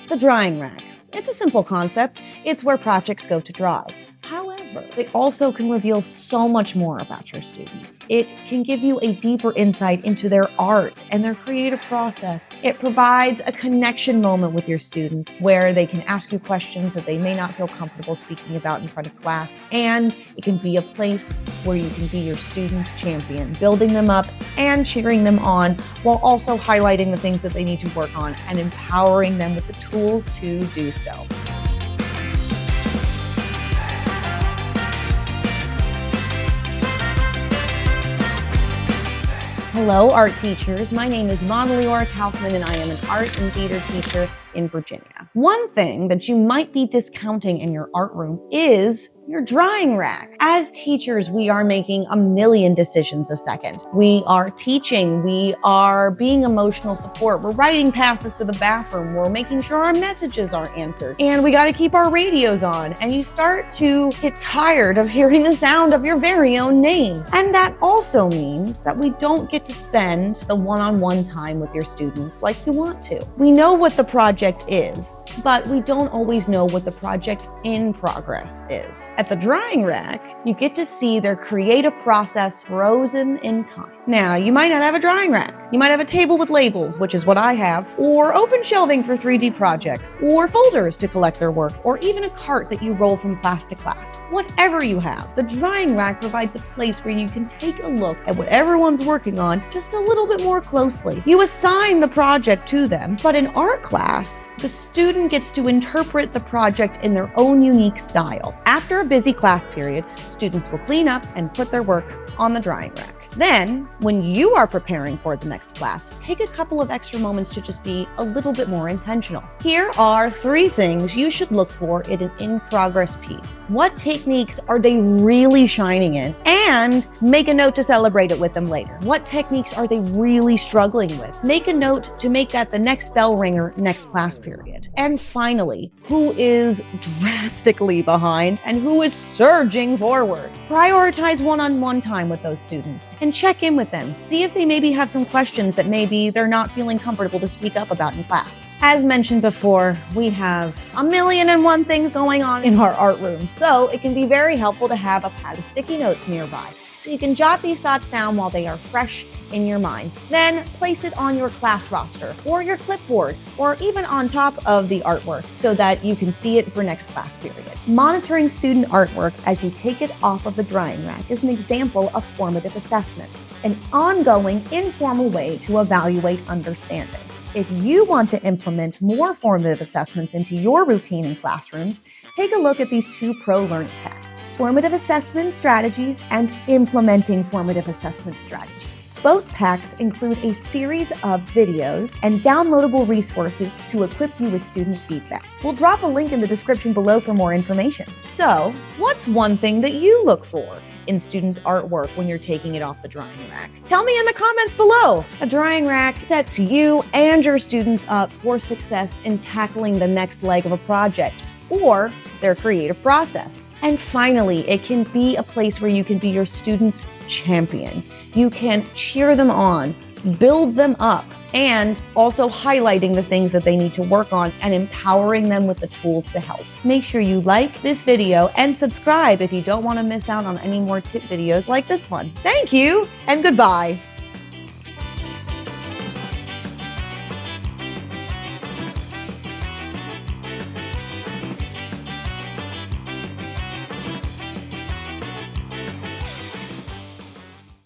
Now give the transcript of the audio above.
The drying rack. It's a simple concept. It's where projects go to dry. However, they also can reveal so much more about your students. It can give you a deeper insight into their art and their creative process. It provides a connection moment with your students where they can ask you questions that they may not feel comfortable speaking about in front of class. And it can be a place where you can be your students' champion, building them up and cheering them on while also highlighting the things that they need to work on and empowering them with the tools to do so. Hello, art teachers. My name is Maudeleora Kaufman, and I am an art and theater teacher in Virginia. One thing that you might be discounting in your art room is your drying rack. As teachers, we are making a million decisions a second. We are teaching, we are being emotional support, we're writing passes to the bathroom, we're making sure our messages are answered, and we got to keep our radios on. And you start to get tired of hearing the sound of your very own name. And that also means that we don't get to spend the one-on-one time with your students like you want to. We know what the project is, but we don't always know what the project in progress is. At the drying rack, you get to see their creative process frozen in time. Now, you might not have a drying rack. You might have a table with labels, which is what I have, or open shelving for 3D projects, or folders to collect their work, or even a cart that you roll from class to class. Whatever you have, the drying rack provides a place where you can take a look at what everyone's working on just a little bit more closely. You assign the project to them, but in art class, the student gets to interpret the project in their own unique style. After a busy class period, students will clean up and put their work on the drying rack. Then, when you are preparing for the next class, take a couple of extra moments to just be a little bit more intentional. Here are 3 things you should look for in an in-progress piece. What techniques are they really shining in? And make a note to celebrate it with them later. What techniques are they really struggling with? Make a note to make that the next bell ringer next class period. And finally, who is drastically behind and who is surging forward? Prioritize one-on-one time with those students and check in with them. See if they maybe have some questions that maybe they're not feeling comfortable to speak up about in class. As mentioned before, we have 1,000,001 things going on in our art room, so it can be very helpful to have a pad of sticky notes nearby, so you can jot these thoughts down while they are fresh in your mind. Then place it on your class roster or your clipboard or even on top of the artwork so that you can see it for next class period. Monitoring student artwork as you take it off of the drying rack is an example of formative assessments, an ongoing, informal way to evaluate understanding. If you want to implement more formative assessments into your routine in classrooms, take a look at these 2 pro learning packs: Formative Assessment Strategies and Implementing Formative Assessment Strategies. Both packs include a series of videos and downloadable resources to equip you with student feedback. We'll drop a link in the description below for more information. So, what's one thing that you look for in students' artwork when you're taking it off the drying rack? Tell me in the comments below. A drying rack sets you and your students up for success in tackling the next leg of a project or their creative process. And finally, it can be a place where you can be your students' champion. You can cheer them on, build them up, and also highlighting the things that they need to work on and empowering them with the tools to help. Make sure you like this video and subscribe if you don't want to miss out on any more tip videos like this one. Thank you and goodbye.